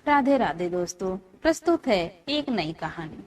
राधे राधे दोस्तों, प्रस्तुत है एक नई कहानी।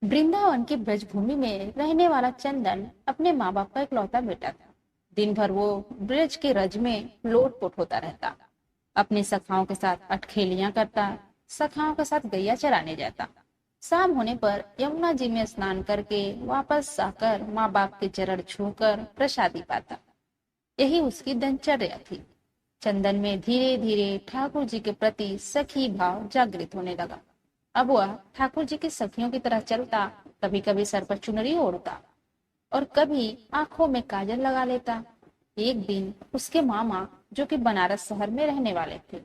वृंदावन की ब्रजभूमि में रहने वाला चंदन अपने माँ बाप का इकलौता बेटा था। दिन भर वो ब्रज के रज में लोटपोट होता रहता, अपनी सखाओं के साथ अटखेलियां करता, सखाओं के साथ गैया चराने जाता। शाम होने पर यमुना जी में स्नान करके वापस आकर माँ बाप के चरण छूकर प्रसादी पाता। यही उसकी दिनचर्या थी। चंदन में धीरे धीरे ठाकुर जी के प्रति सखी भाव जागृत होने लगा। अब वह ठाकुर जी की सखियों की तरह चलता, कभी कभी सर पर चुनरी ओढ़ता और कभी आंखों में काजल लगा लेता। एक दिन उसके मामा, जो कि बनारस शहर में रहने वाले थे,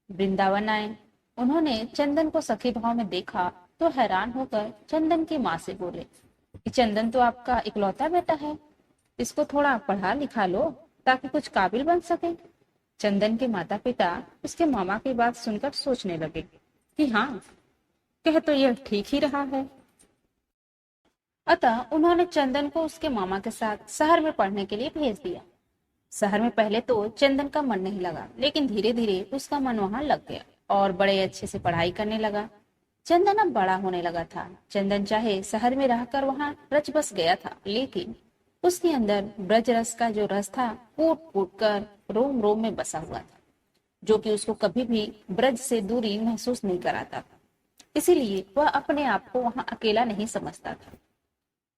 वृंदावन आए। उन्होंने चंदन को सखी भाव में देखा तो हैरान होकर चंदन की माँ से बोले कि चंदन तो आपका इकलौता बेटा है, इसको थोड़ा पढ़ा लिखा लो ताकि कुछ काबिल बन सके। चंदन के माता पिता उसके मामा की बात सुनकर सोचने लगे कि हाँ, कह तो यह ठीक ही रहा है। अतः उन्होंने चंदन को उसके मामा के साथ शहर में पढ़ने के लिए भेज दिया। शहर में पहले तो चंदन का मन नहीं लगा, लेकिन धीरे धीरे उसका मन वहां लग गया और बड़े अच्छे से पढ़ाई करने लगा। चंदन अब बड़ा होने लगा था। चंदन चाहे शहर में रहकर वहां रच बस गया था, लेकिन उसके अंदर ब्रज रस का जो रस था फूट फूट कर रोम रोम में बसा हुआ था, जो कि उसको कभी भी ब्रज से दूरी महसूस नहीं कराता था। इसीलिए वह अपने आप को वहां अकेला नहीं समझता था,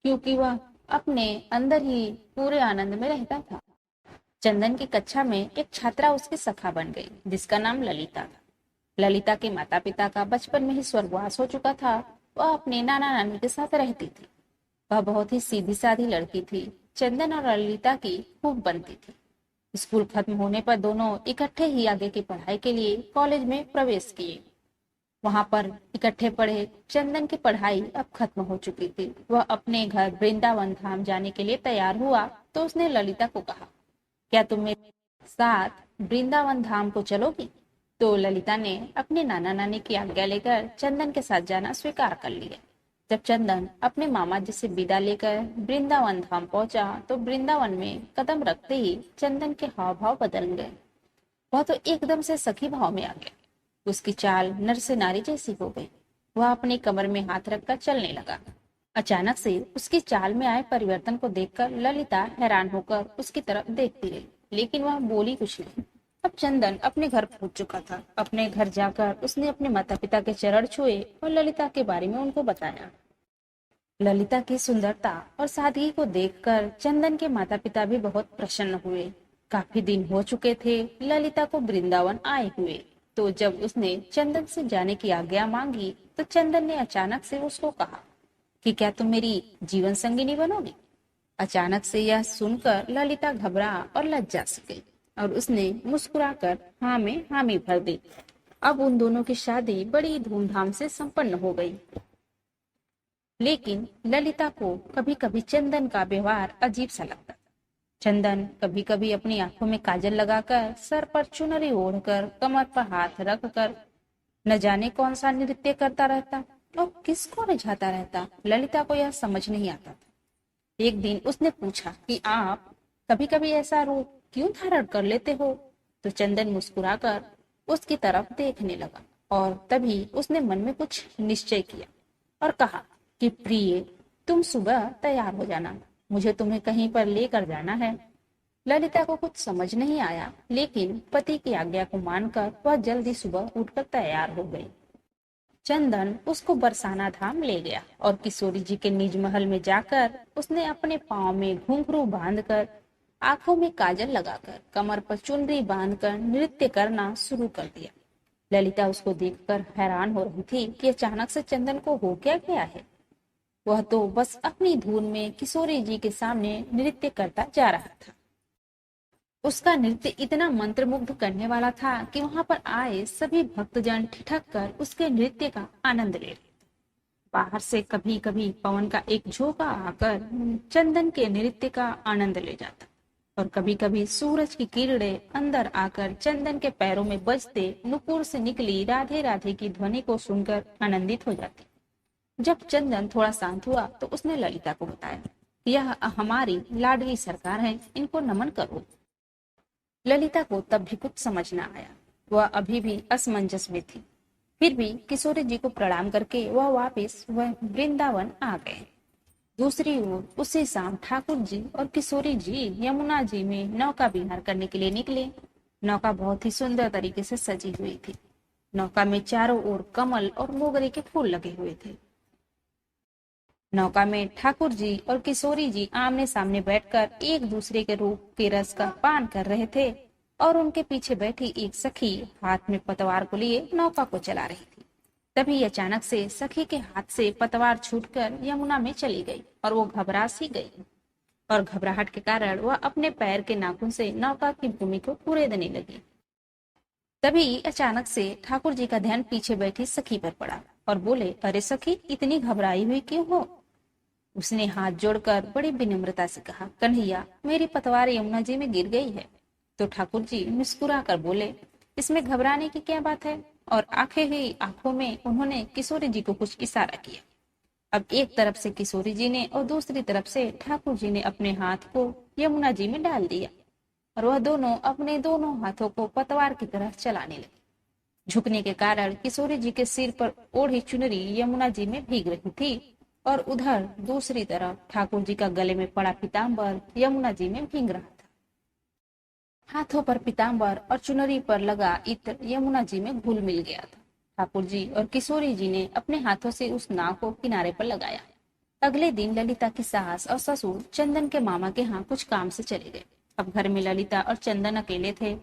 क्योंकि वह अपने अंदर ही पूरे आनंद में रहता था। चंदन की कक्षा में एक छात्रा उसकी सखा बन गई, जिसका नाम ललिता था। ललिता के माता पिता का बचपन में ही स्वर्गवास हो चुका था। वह अपने नाना नानी के साथ रहती थी। वह बहुत ही सीधी सादी लड़की थी। चंदन और ललिता की खूब बनती थी। स्कूल खत्म होने पर दोनों इकट्ठे ही आगे की पढ़ाई के लिए कॉलेज में प्रवेश किए। वहां पर इकट्ठे पढ़े। चंदन की पढ़ाई अब खत्म हो चुकी थी। वह अपने घर वृंदावन धाम जाने के लिए तैयार हुआ तो उसने ललिता को कहा, क्या तुम मेरे साथ वृंदावन धाम को चलोगी? तो ललिता ने अपने नाना नानी की आज्ञा लेकर चंदन के साथ जाना स्वीकार कर लिया। जब चंदन अपने मामा जी से विदा लेकर वृंदावन धाम पहुंचा तो वृंदावन में कदम रखते ही चंदन के हाव भाव बदल गए। वह तो एकदम से सखी भाव में आ गया। उसकी चाल नर से नारी जैसी हो गई। वह अपने कमर में हाथ रखकर चलने लगा। अचानक से उसकी चाल में आए परिवर्तन को देखकर ललिता हैरान होकर उसकी तरफ देखती रही, लेकिन वह बोली कुछ नहीं। अब चंदन अपने घर पहुंच चुका था। अपने घर जाकर उसने अपने माता पिता के चरण छुए और ललिता के बारे में उनको बताया। ललिता की सुंदरता और सादगी को देखकर चंदन के माता पिता भी बहुत प्रसन्न हुए। काफी दिन हो चुके थे ललिता को वृंदावन आए हुए। तो जब उसने चंदन से जाने की आज्ञा मांगी तो चंदन ने अचानक से उसको कहा कि क्या तुम मेरी जीवन संगिनी बनोगी? अचानक से यह सुनकर ललिता घबरा और लज्जा से गई और उसने मुस्कुराकर हाँ में हामी भर दी। अब उन दोनों की शादी बड़ी धूमधाम से संपन्न हो गई। लेकिन ललिता को कभी कभी चंदन का व्यवहार अजीब सा लगता था। चंदन कभी कभी अपनी आंखों में काजल लगाकर, सर पर चुनरी ओढ़कर, कमर पर हाथ रखकर न जाने कौन सा नृत्य करता रहता और किसको रिझाता रहता। ललिता को यह समझ नहीं आता था। एक दिन उसने पूछा कि आप कभी कभी ऐसा रूप क्यों धारण कर लेते हो? तो चंदन मुस्कुराकर उसकी तरफ देखने लगा और तभी उसने मन में कुछ निश्चय किया और कहा कि प्रिय, तुम सुबह तैयार हो जाना, मुझे तुम्हें कहीं पर लेकर जाना है। ललिता को कुछ समझ नहीं आया, लेकिन पति की आज्ञा को मानकर वह जल्दी सुबह उठकर तैयार हो गई। चंदन उसको बरसाना धाम ले गया और किशोरी जी के निज महल में जाकर उसने अपने पांव में घुंघरू बांधकर, आंखों में काजल लगाकर, कमर पर चुनरी बांधकर नृत्य करना शुरू कर दिया। ललिता उसको देखकर हैरान हो रही थी कि अचानक से चंदन को हो क्या गया है। वह तो बस अपनी धुन में किशोरी जी के सामने नृत्य करता जा रहा था। उसका नृत्य इतना मंत्रमुग्ध करने वाला था कि वहां पर आए सभी भक्तजन ठिठक कर उसके नृत्य का आनंद ले रहे। बाहर से कभी कभी पवन का एक झोंका आकर चंदन के नृत्य का आनंद ले जाता और कभी कभी सूरज की किरणें अंदर आकर चंदन के पैरों में बजते नुपुर से निकली राधे राधे की ध्वनि को सुनकर आनंदित हो जाती। जब चंदन थोड़ा शांत हुआ तो उसने ललिता को बताया, यह हमारी लाडली सरकार है, इनको नमन करो। ललिता को तब भी कुछ समझ न आया। वह अभी भी असमंजस में थी। फिर भी किशोरी जी को प्रणाम करके वह वापस वह वृंदावन आ गए। दूसरी ओर उसी शाम ठाकुर जी और किशोरी जी यमुना जी में नौका विहार करने के लिए निकले। नौका बहुत ही सुंदर तरीके से सजी हुई थी। नौका में चारों ओर कमल और मोगरे के फूल लगे हुए थे। नौका में ठाकुर जी और किशोरी जी आमने सामने बैठकर एक दूसरे के रूप के रस का पान कर रहे थे और उनके पीछे बैठी एक सखी हाथ में पतवार को लिए नौका को चला रही थी। तभी अचानक से सखी के हाथ से पतवार छूटकर यमुना में चली गई और वो घबरा सी गई और घबराहट के कारण वह अपने पैर के नाखून से नौका की भूमि को कुरेदने लगी। तभी अचानक से ठाकुर जी का ध्यान पीछे बैठी सखी पर पड़ा और बोले, अरे सखी, इतनी घबराई हुई क्यों हो? उसने हाथ जोड़कर बड़ी विनम्रता से कहा, कन्हैया, मेरी पतवार यमुना जी में गिर गई है। तो ठाकुर जी मुस्कुरा कर बोले, इसमें घबराने की क्या बात है? और आंखों में उन्होंने किशोरी जी को कुछ इशारा किया। अब एक तरफ से किशोरी जी ने और दूसरी तरफ से ठाकुर जी ने अपने हाथ को यमुना जी में डाल दिया और वह दोनों अपने दोनों हाथों को पतवार की तरह चलाने लगे। झुकने के कारण किशोरी जी के सिर पर ओढ़ी चुनरी यमुना जी में भीग रही थी और उधर दूसरी तरफ ठाकुर जी का गले में पड़ा पीताम्बर यमुना जी में भीग रहा था। हाथों पर पीताम्बर और चुनरी पर लगा इत्र यमुना जी में घुल मिल गया था। ठाकुर जी और किशोरी जी ने अपने हाथों से उस नाव को किनारे पर लगाया। अगले दिन ललिता की सास और ससुर चंदन के मामा के यहाँ कुछ काम से चले गए। अब घर में ललिता और चंदन अकेले थे।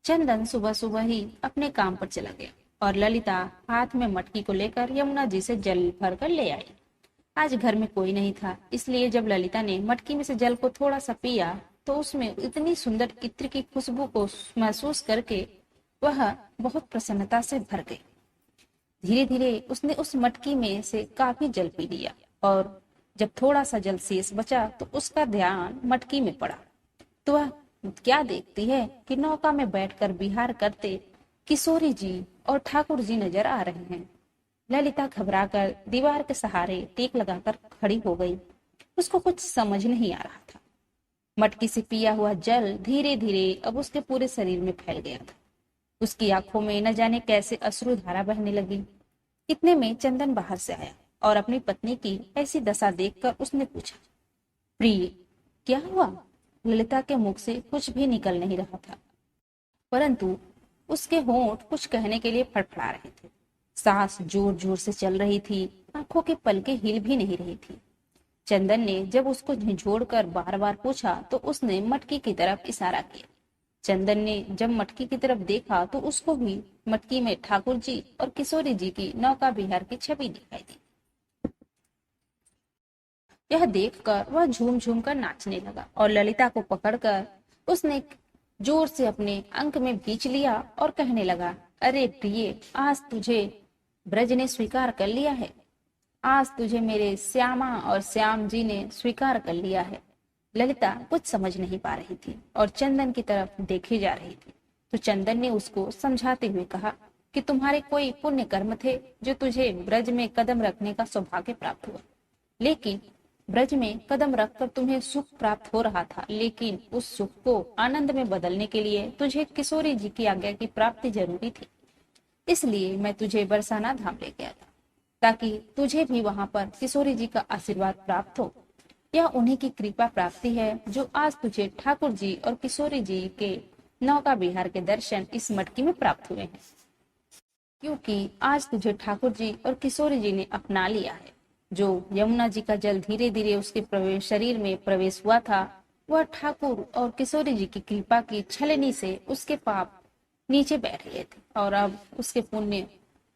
चंदन सुबह सुबह ही अपने काम पर चला गया और ललिता हाथ में मटकी को लेकर यमुना जी से जल भर कर ले आई। आज घर में कोई नहीं था, इसलिए जब ललिता ने मटकी में से जल को थोड़ा सा पिया तो उसमें इतनी सुंदर इत्र की खुशबू को महसूस करके वह बहुत प्रसन्नता से भर गई। धीरे धीरे उसने उस मटकी में से काफी जल पी लिया और जब थोड़ा सा जल शेष बचा तो उसका ध्यान मटकी में पड़ा। तो वह क्या देखती है कि नौका में बैठकर विहार करते किशोरी जी और ठाकुर जी नजर आ रहे हैं। ललिता घबराकर दीवार के सहारे टेक लगाकर खड़ी हो गई। उसको कुछ समझ नहीं आ रहा था। मटकी से पिया हुआ जल धीरे धीरे अब उसके पूरे शरीर में फैल गया था। उसकी आंखों में न जाने कैसे अश्रु धारा बहने लगी। इतने में चंदन बाहर से आया और अपनी पत्नी की ऐसी दशा देखकर उसने पूछा, प्रिय, क्या हुआ? ललिता के मुख से कुछ भी निकल नहीं रहा था, परंतु उसके होंठ कुछ कहने के लिए फड़फड़ा रहे थे। सांस जोर जोर से चल रही थी, आंखों के पलके हिल भी नहीं रही थी। चंदन ने जब उसको झिझोड़कर बार बार पूछा तो उसने मटकी की तरफ इशारा किया। चंदन ने जब मटकी की तरफ देखा तो उसको भी मटकी में ठाकुर जी और किशोरी जी की नौका विहार की छवि दिखाई दी। यह देखकर वह झूम झूम कर नाचने लगा और ललिता को पकड़कर उसने जोर से अपने अंक में भींच लिया और कहने लगा, अरे प्रिय, आज तुझे ब्रज ने स्वीकार कर लिया है। आज तुझे मेरे श्यामा और श्याम जी ने स्वीकार कर लिया है। ललिता कुछ समझ नहीं पा रही थी और चंदन की तरफ देखी जा रही थी। तो चंदन ने उसको समझाते हुए कहा कि तुम्हारे कोई पुण्य कर्म थे जो तुझे ब्रज में कदम रखने का सौभाग्य प्राप्त हुआ। लेकिन ब्रज में कदम रखकर तुम्हें सुख प्राप्त हो रहा था, लेकिन उस सुख को आनंद में बदलने के लिए तुझे किशोरी जी की आज्ञा की प्राप्ति जरूरी थी। इसलिए मैं तुझे बरसाना धाम ले गया था ताकि तुझे भी वहां पर किशोरी जी का आशीर्वाद प्राप्त हो। यह उन्हीं की कृपा प्राप्ति है जो आज तुझे ठाकुर जी और किशोरी जी के नौका विहार के दर्शन इस मटकी में प्राप्त हुए हैं, क्योंकि आज तुझे ठाकुर जी और किशोरी जी ने अपना लिया है। जो यमुना जी का जल धीरे धीरे उसके शरीर में प्रवेश हुआ था, वह ठाकुर और किशोरी जी की कृपा की छलनी से उसके पाप नीचे बैठ गए थे और अब उसके पुण्य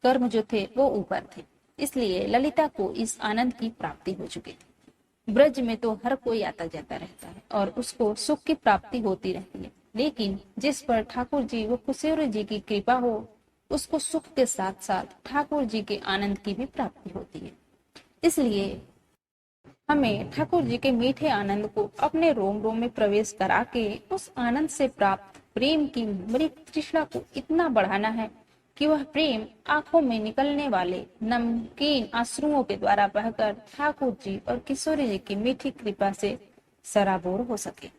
कर्म जो थे वो ऊपर थे। इसलिए ललिता को इस आनंद की प्राप्ति हो चुकी थी। ब्रज में तो हर कोई आता जाता रहता है और उसको सुख की प्राप्ति होती रहती है, लेकिन जिस पर ठाकुर जी व किशोरी जी की कृपा हो उसको सुख के साथ साथ ठाकुर जी के आनंद की भी प्राप्ति होती है। इसलिए हमें ठाकुर जी के मीठे आनंद को अपने रोम रोम में प्रवेश करा के उस आनंद से प्राप्त प्रेम की मृत तृष्णा को इतना बढ़ाना है कि वह प्रेम आंखों में निकलने वाले नमकीन आंसुओं के द्वारा बहकर ठाकुर जी और किशोरी जी की मीठी कृपा से सराबोर हो सके।